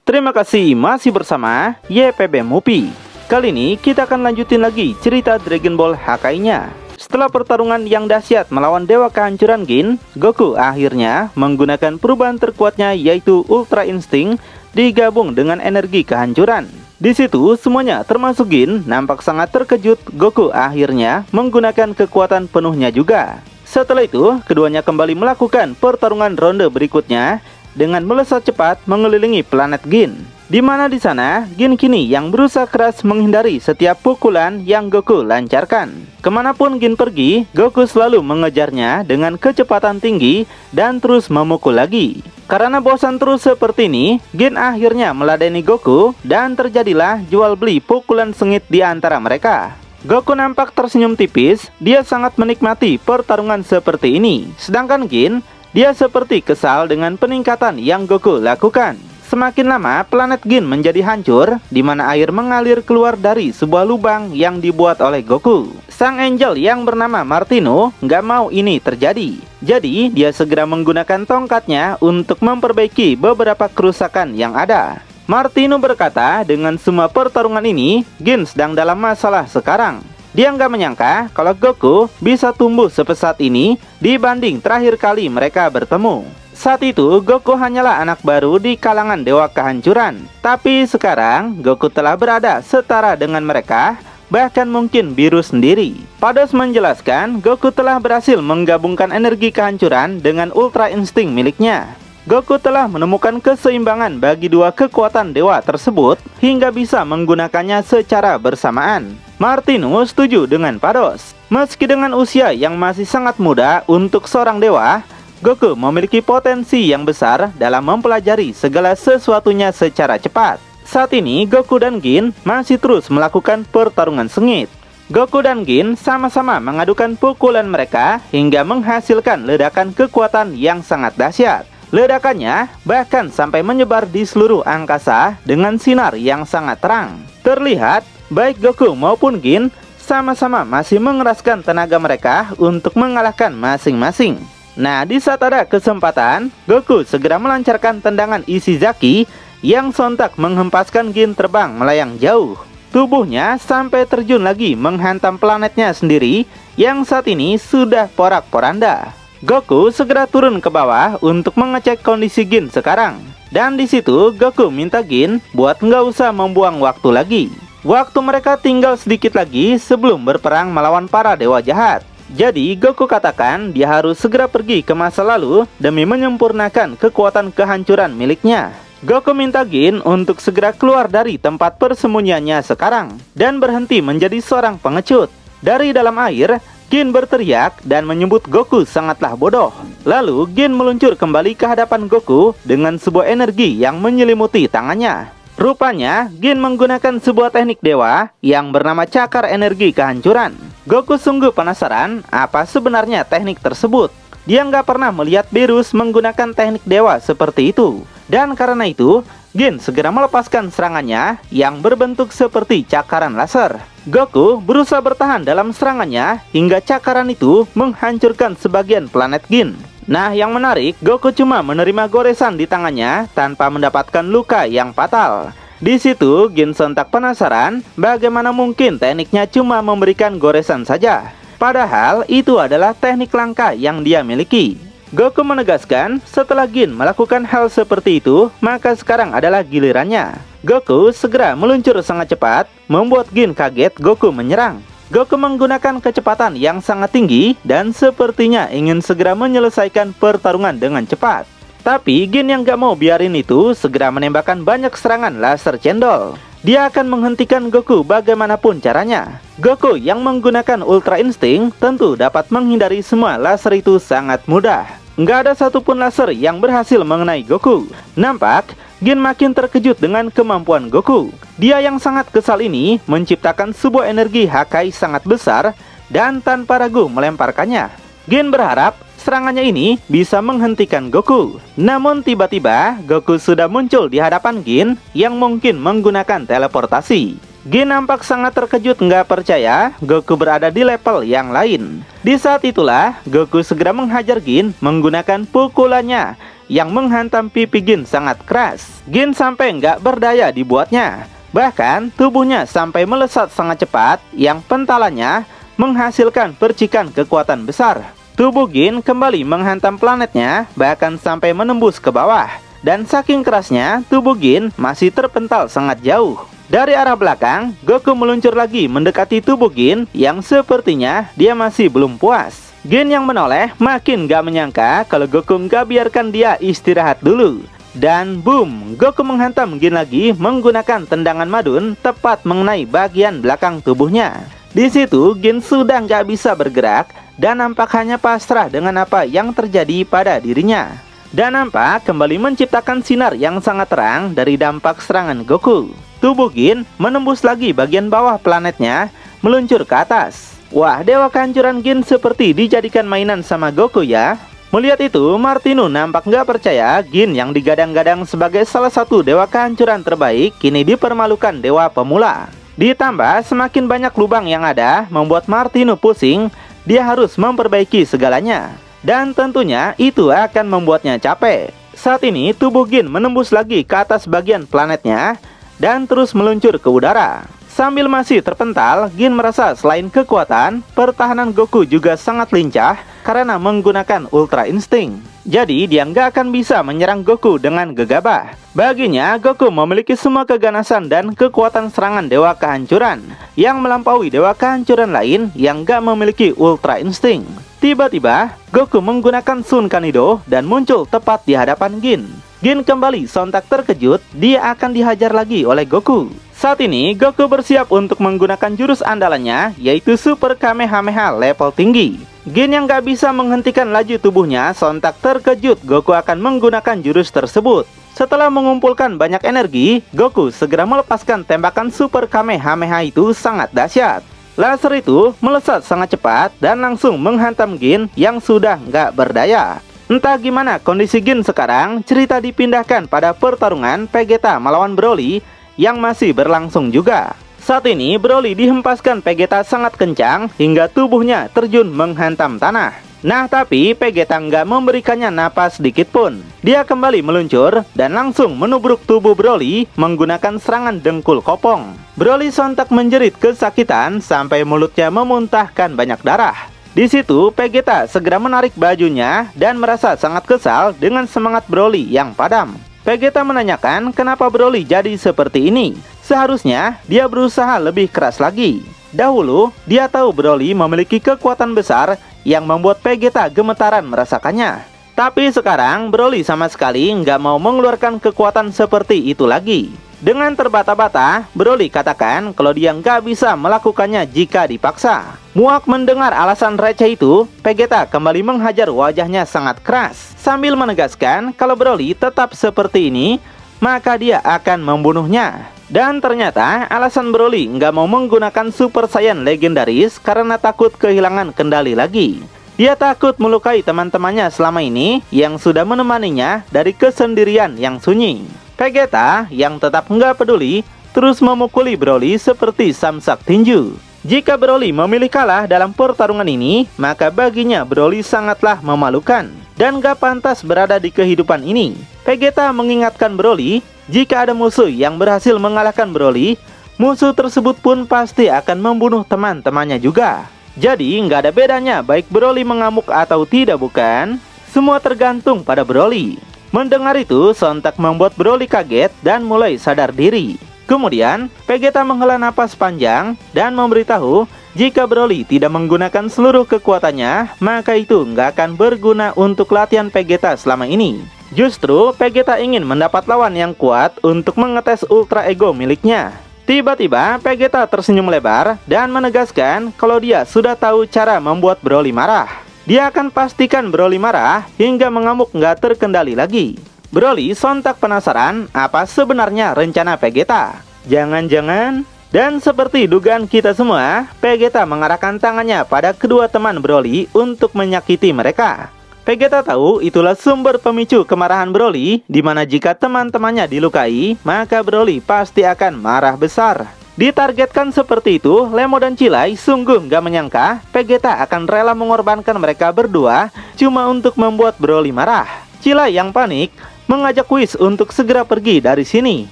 Terima kasih masih bersama YPB Movie. Kali ini kita akan lanjutin lagi cerita Dragon Ball HKI-nya. Setelah pertarungan yang dahsyat melawan Dewa Kehancuran Gin, Goku akhirnya menggunakan perubahan terkuatnya yaitu Ultra Instinct digabung dengan energi kehancuran. Di situ semuanya termasuk Gin nampak sangat terkejut. Goku akhirnya menggunakan kekuatan penuhnya juga. Setelah itu, keduanya kembali melakukan pertarungan ronde berikutnya dengan melesat cepat mengelilingi planet Gin. Di mana di sana Gin kini yang berusaha keras menghindari setiap pukulan yang Goku lancarkan. Kemanapun Gin pergi, Goku selalu mengejarnya dengan kecepatan tinggi dan terus memukul lagi. Karena bosan terus seperti ini, Gin akhirnya meladeni Goku dan terjadilah jual beli pukulan sengit di antara mereka. Goku nampak tersenyum tipis, dia sangat menikmati pertarungan seperti ini. Sedangkan Gin, dia seperti kesal dengan peningkatan yang Goku lakukan. Semakin lama, planet Gin menjadi hancur, di mana air mengalir keluar dari sebuah lubang yang dibuat oleh Goku. Sang Angel yang bernama Martino nggak mau ini terjadi. Jadi, dia segera menggunakan tongkatnya untuk memperbaiki beberapa kerusakan yang ada. Martino berkata, dengan semua pertarungan ini, Gin sedang dalam masalah sekarang. Dia nggak menyangka kalau Goku bisa tumbuh sepesat ini dibanding terakhir kali mereka bertemu. Saat itu Goku hanyalah anak baru di kalangan Dewa Kehancuran. Tapi sekarang Goku telah berada setara dengan mereka, bahkan mungkin biru sendiri. Pados menjelaskan Goku telah berhasil menggabungkan energi kehancuran dengan Ultra Instinct miliknya. Goku telah menemukan keseimbangan bagi dua kekuatan dewa tersebut hingga bisa menggunakannya secara bersamaan. Martino setuju dengan Pados. Meski dengan usia yang masih sangat muda untuk seorang dewa, Goku memiliki potensi yang besar dalam mempelajari segala sesuatunya secara cepat. Saat ini Goku dan Gin masih terus melakukan pertarungan sengit. Goku dan Gin sama-sama mengadukan pukulan mereka hingga menghasilkan ledakan kekuatan yang sangat dahsyat. Ledakannya bahkan sampai menyebar di seluruh angkasa dengan sinar yang sangat terang. Terlihat baik Goku maupun Gin sama-sama masih mengeraskan tenaga mereka untuk mengalahkan masing-masing. Nah, di saat ada kesempatan, Goku segera melancarkan tendangan Ishizaki yang sontak menghempaskan Gin terbang melayang jauh. Tubuhnya sampai terjun lagi menghantam planetnya sendiri yang saat ini sudah porak-poranda. Goku segera turun ke bawah untuk mengecek kondisi Gin sekarang. Dan di situ Goku minta Gin buat nggak usah membuang waktu lagi. Waktu mereka tinggal sedikit lagi sebelum berperang melawan para dewa jahat. Jadi Goku katakan dia harus segera pergi ke masa lalu demi menyempurnakan kekuatan kehancuran miliknya. Goku minta Gin untuk segera keluar dari tempat persembunyiannya sekarang dan berhenti menjadi seorang pengecut. Dari dalam air, Gin berteriak dan menyebut Goku sangatlah bodoh. Lalu Gin meluncur kembali ke hadapan Goku dengan sebuah energi yang menyelimuti tangannya. Rupanya Gin menggunakan sebuah teknik dewa yang bernama cakar energi kehancuran. Goku sungguh penasaran apa sebenarnya teknik tersebut. Dia nggak pernah melihat Beerus menggunakan teknik dewa seperti itu. Dan karena itu, Gin segera melepaskan serangannya yang berbentuk seperti cakaran laser. Goku berusaha bertahan dalam serangannya hingga cakaran itu menghancurkan sebagian planet Gin. Nah, yang menarik, Goku cuma menerima goresan di tangannya tanpa mendapatkan luka yang fatal. Di situ, Gin sontak penasaran bagaimana mungkin tekniknya cuma memberikan goresan saja. Padahal itu adalah teknik langka yang dia miliki. Goku menegaskan setelah Gin melakukan hal seperti itu, maka sekarang adalah gilirannya. Goku segera meluncur sangat cepat, membuat Gin kaget. Goku menyerang. Goku menggunakan kecepatan yang sangat tinggi dan sepertinya ingin segera menyelesaikan pertarungan dengan cepat. Tapi Gin yang gak mau biarin itu segera menembakkan banyak serangan laser cendol. Dia akan menghentikan Goku bagaimanapun caranya. Goku yang menggunakan Ultra Instinct tentu dapat menghindari semua laser itu sangat mudah. Nggak ada satupun laser yang berhasil mengenai Goku. Nampak Gin makin terkejut dengan kemampuan Goku. Dia yang sangat kesal ini menciptakan sebuah energi HKI sangat besar dan tanpa ragu melemparkannya. Gin berharap serangannya ini bisa menghentikan Goku. Namun tiba-tiba Goku sudah muncul di hadapan Gin yang mungkin menggunakan teleportasi. Gin nampak sangat terkejut, nggak percaya Goku berada di level yang lain. Di saat itulah Goku segera menghajar Gin menggunakan pukulannya yang menghantam pipi Gin sangat keras. Gin sampai nggak berdaya dibuatnya. Bahkan tubuhnya sampai melesat sangat cepat yang pentalannya menghasilkan percikan kekuatan besar. Tubuh Gin kembali menghantam planetnya, bahkan sampai menembus ke bawah. Dan saking kerasnya, tubuh Gin masih terpental sangat jauh. Dari arah belakang, Goku meluncur lagi mendekati tubuh Gin yang sepertinya dia masih belum puas. Gin yang menoleh makin gak menyangka kalau Goku gak biarkan dia istirahat dulu. Dan boom, Goku menghantam Gin lagi menggunakan tendangan madun tepat mengenai bagian belakang tubuhnya. Di situ Gin sudah nggak bisa bergerak dan nampak hanya pasrah dengan apa yang terjadi pada dirinya. Dan nampak kembali menciptakan sinar yang sangat terang dari dampak serangan Goku. Tubuh Gin menembus lagi bagian bawah planetnya, meluncur ke atas. Wah, dewa kehancuran Gin seperti dijadikan mainan sama Goku ya. Melihat itu, Martino nampak nggak percaya Gin yang digadang-gadang sebagai salah satu dewa kehancuran terbaik kini dipermalukan dewa pemula. Ditambah semakin banyak lubang yang ada membuat Martino pusing, dia harus memperbaiki segalanya. Dan tentunya itu akan membuatnya capek. Saat ini tubuh Gin menembus lagi ke atas bagian planetnya dan terus meluncur ke udara. Sambil masih terpental, Gin merasa selain kekuatan, pertahanan Goku juga sangat lincah karena menggunakan Ultra Instinct. Jadi dia nggak akan bisa menyerang Goku dengan gegabah. Baginya, Goku memiliki semua keganasan dan kekuatan serangan dewa kehancuran yang melampaui dewa kehancuran lain yang nggak memiliki Ultra Instinct. Tiba-tiba, Goku menggunakan Sun Kanido dan muncul tepat di hadapan Gin. Gin kembali sontak terkejut, dia akan dihajar lagi oleh Goku. Saat ini, Goku bersiap untuk menggunakan jurus andalannya, yaitu Super Kamehameha level tinggi. Gin yang gak bisa menghentikan laju tubuhnya, sontak terkejut Goku akan menggunakan jurus tersebut. Setelah mengumpulkan banyak energi, Goku segera melepaskan tembakan Super Kamehameha itu sangat dahsyat. Laser itu melesat sangat cepat dan langsung menghantam Gin yang sudah gak berdaya. Entah gimana kondisi Gin sekarang, cerita dipindahkan pada pertarungan Vegeta melawan Broly yang masih berlangsung juga. Saat ini Broly dihempaskan Vegeta sangat kencang hingga tubuhnya terjun menghantam tanah. Nah tapi Vegeta nggak memberikannya napas sedikit pun. Dia kembali meluncur dan langsung menubruk tubuh Broly menggunakan serangan dengkul kopong. Broly sontak menjerit kesakitan sampai mulutnya memuntahkan banyak darah. Di situ Vegeta segera menarik bajunya dan merasa sangat kesal dengan semangat Broly yang padam. Vegeta menanyakan kenapa Broly jadi seperti ini. Seharusnya dia berusaha lebih keras lagi. Dahulu dia tahu Broly memiliki kekuatan besar yang membuat Vegeta gemetaran merasakannya. Tapi sekarang Broly sama sekali nggak mau mengeluarkan kekuatan seperti itu lagi. Dengan terbata-bata, Broly katakan kalau dia nggak bisa melakukannya jika dipaksa. Muak mendengar alasan receh itu, Vegeta kembali menghajar wajahnya sangat keras sambil menegaskan kalau Broly tetap seperti ini, maka dia akan membunuhnya. Dan ternyata alasan Broly nggak mau menggunakan Super Saiyan legendaris karena takut kehilangan kendali lagi. Dia takut melukai teman-temannya selama ini yang sudah menemaninya dari kesendirian yang sunyi. Vegeta yang tetap nggak peduli terus memukuli Broly seperti samsak tinju. Jika Broly memilih kalah dalam pertarungan ini, maka baginya Broly sangatlah memalukan dan gak pantas berada di kehidupan ini. Vegeta mengingatkan Broly, jika ada musuh yang berhasil mengalahkan Broly, musuh tersebut pun pasti akan membunuh teman-temannya juga. Jadi nggak ada bedanya baik Broly mengamuk atau tidak bukan, semua tergantung pada Broly. Mendengar itu sontak membuat Broly kaget dan mulai sadar diri. Kemudian Vegeta menghela napas panjang dan memberitahu jika Broly tidak menggunakan seluruh kekuatannya, maka itu nggak akan berguna untuk latihan Vegeta selama ini. Justru Vegeta ingin mendapat lawan yang kuat untuk mengetes ultra ego miliknya. Tiba-tiba Vegeta tersenyum lebar dan menegaskan kalau dia sudah tahu cara membuat Broly marah. Dia akan pastikan Broly marah hingga mengamuk nggak terkendali lagi. Broly sontak penasaran apa sebenarnya rencana Vegeta. Jangan-jangan, dan seperti dugaan kita semua, Vegeta mengarahkan tangannya pada kedua teman Broly untuk menyakiti mereka. Vegeta tahu itulah sumber pemicu kemarahan Broly, di mana jika teman-temannya dilukai, maka Broly pasti akan marah besar. Ditargetkan seperti itu, Lemo dan Cilai sungguh gak menyangka Vegeta akan rela mengorbankan mereka berdua cuma untuk membuat Broly marah. Chilai yang panik mengajak Whis untuk segera pergi dari sini.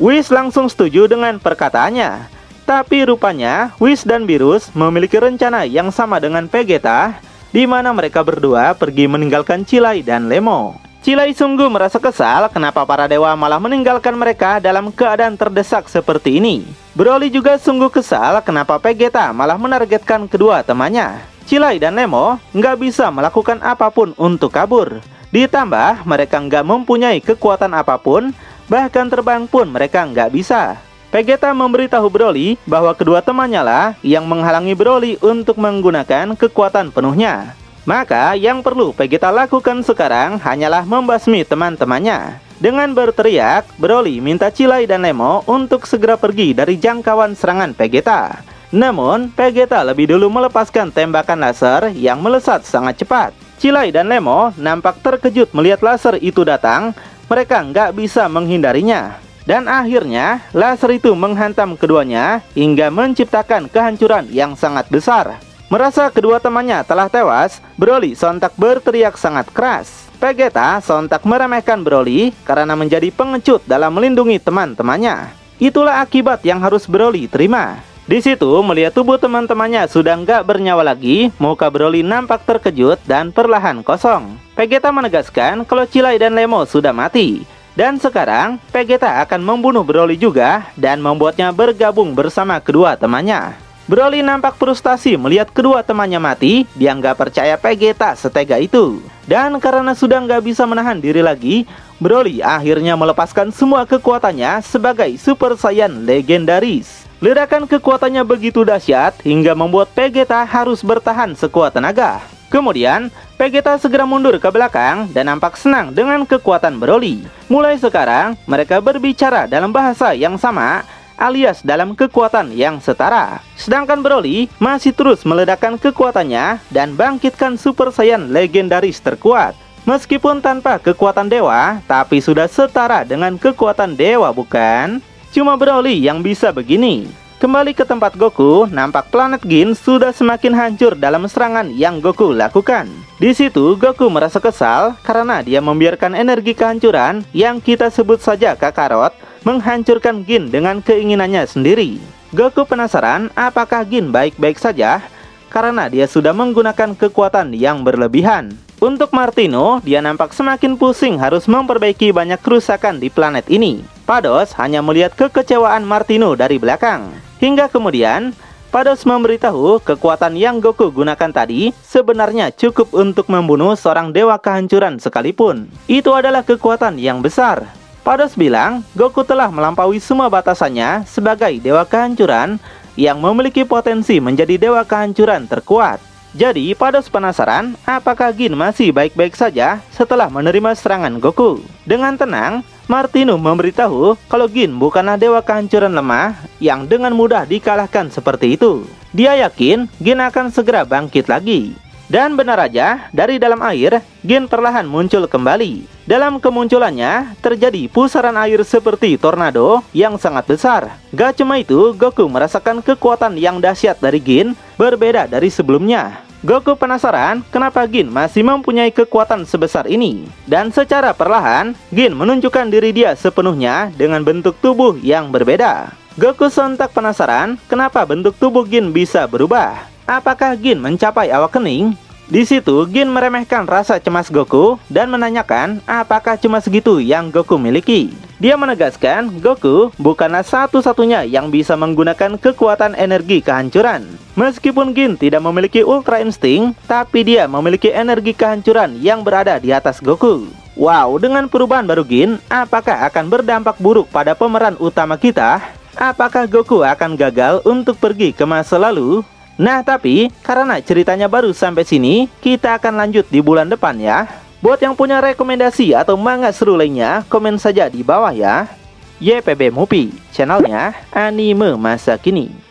Whis langsung setuju dengan perkataannya. Tapi rupanya Whis dan Beerus memiliki rencana yang sama dengan Vegeta, di mana mereka berdua pergi meninggalkan Chilai dan Lemo. Chilai sungguh merasa kesal kenapa para dewa malah meninggalkan mereka dalam keadaan terdesak seperti ini. Broly juga sungguh kesal kenapa Vegeta malah menargetkan kedua temannya. Chilai dan Lemo nggak bisa melakukan apapun untuk kabur. Ditambah mereka nggak mempunyai kekuatan apapun, bahkan terbang pun mereka nggak bisa. Vegeta memberitahu Broly bahwa kedua temannya lah yang menghalangi Broly untuk menggunakan kekuatan penuhnya. Maka yang perlu Vegeta lakukan sekarang hanyalah membasmi teman-temannya. Dengan berteriak, Broly minta Chilai dan Lemo untuk segera pergi dari jangkauan serangan Vegeta. Namun, Vegeta lebih dulu melepaskan tembakan laser yang melesat sangat cepat. Chilai dan Lemo nampak terkejut melihat laser itu datang, mereka nggak bisa menghindarinya. Dan akhirnya, laser itu menghantam keduanya hingga menciptakan kehancuran yang sangat besar. Merasa kedua temannya telah tewas, Broly sontak berteriak sangat keras. Vegeta sontak meremehkan Broly karena menjadi pengecut dalam melindungi teman-temannya. Itulah akibat yang harus Broly terima. Di situ, melihat tubuh teman-temannya sudah nggak bernyawa lagi, muka Broly nampak terkejut dan perlahan kosong. Vegeta menegaskan kalau Chilai dan Lemo sudah mati. Dan sekarang, Vegeta akan membunuh Broly juga dan membuatnya bergabung bersama kedua temannya. Broly nampak frustasi melihat kedua temannya mati, dia nggak percaya Vegeta setega itu. Dan karena sudah nggak bisa menahan diri lagi, Broly akhirnya melepaskan semua kekuatannya sebagai Super Saiyan legendaris. Ledakan kekuatannya begitu dahsyat hingga membuat Vegeta harus bertahan sekuat tenaga. Kemudian, Vegeta segera mundur ke belakang dan nampak senang dengan kekuatan Broly. Mulai sekarang, mereka berbicara dalam bahasa yang sama, alias dalam kekuatan yang setara. Sedangkan Broly masih terus meledakkan kekuatannya dan bangkitkan Super Saiyan legendaris terkuat. Meskipun tanpa kekuatan dewa, tapi sudah setara dengan kekuatan dewa, bukan? Cuma Broly yang bisa begini. Kembali ke tempat Goku, nampak planet Gin sudah semakin hancur dalam serangan yang Goku lakukan. Di situ Goku merasa kesal karena dia membiarkan energi kehancuran yang kita sebut saja Kakarot menghancurkan Gin dengan keinginannya sendiri. Goku penasaran apakah Gin baik-baik saja karena dia sudah menggunakan kekuatan yang berlebihan. Untuk Martino, dia nampak semakin pusing harus memperbaiki banyak kerusakan di planet ini. Pados hanya melihat kekecewaan Martino dari belakang. Hingga kemudian, Pados memberitahu kekuatan yang Goku gunakan tadi sebenarnya cukup untuk membunuh seorang dewa kehancuran sekalipun. Itu adalah kekuatan yang besar. Pados bilang Goku telah melampaui semua batasannya sebagai dewa kehancuran yang memiliki potensi menjadi dewa kehancuran terkuat. Jadi Pados penasaran apakah Gin masih baik-baik saja setelah menerima serangan Goku. Dengan tenang, Martino memberitahu kalau Gin bukanlah dewa kehancuran lemah yang dengan mudah dikalahkan seperti itu. Dia yakin Gin akan segera bangkit lagi. Dan benar aja, dari dalam air, Gin perlahan muncul kembali. Dalam kemunculannya, terjadi pusaran air seperti tornado yang sangat besar. Gak cuma itu, Goku merasakan kekuatan yang dahsyat dari Gin, berbeda dari sebelumnya. Goku penasaran kenapa Gin masih mempunyai kekuatan sebesar ini. Dan secara perlahan, Gin menunjukkan diri dia sepenuhnya dengan bentuk tubuh yang berbeda. Goku sontak penasaran kenapa bentuk tubuh Gin bisa berubah. Apakah Gin mencapai awakening? Di situ Gin meremehkan rasa cemas Goku dan menanyakan apakah cuma segitu yang Goku miliki. Dia menegaskan Goku bukanlah satu-satunya yang bisa menggunakan kekuatan energi kehancuran. Meskipun Gin tidak memiliki Ultra Instinct, tapi dia memiliki energi kehancuran yang berada di atas Goku. Wow, dengan perubahan baru Gin, apakah akan berdampak buruk pada pemeran utama kita? Apakah Goku akan gagal untuk pergi ke masa lalu? Nah tapi, karena ceritanya baru sampai sini, kita akan lanjut di bulan depan ya. Buat yang punya rekomendasi atau manga seru lainnya, komen saja di bawah ya. YPB Movie, channelnya anime masa kini.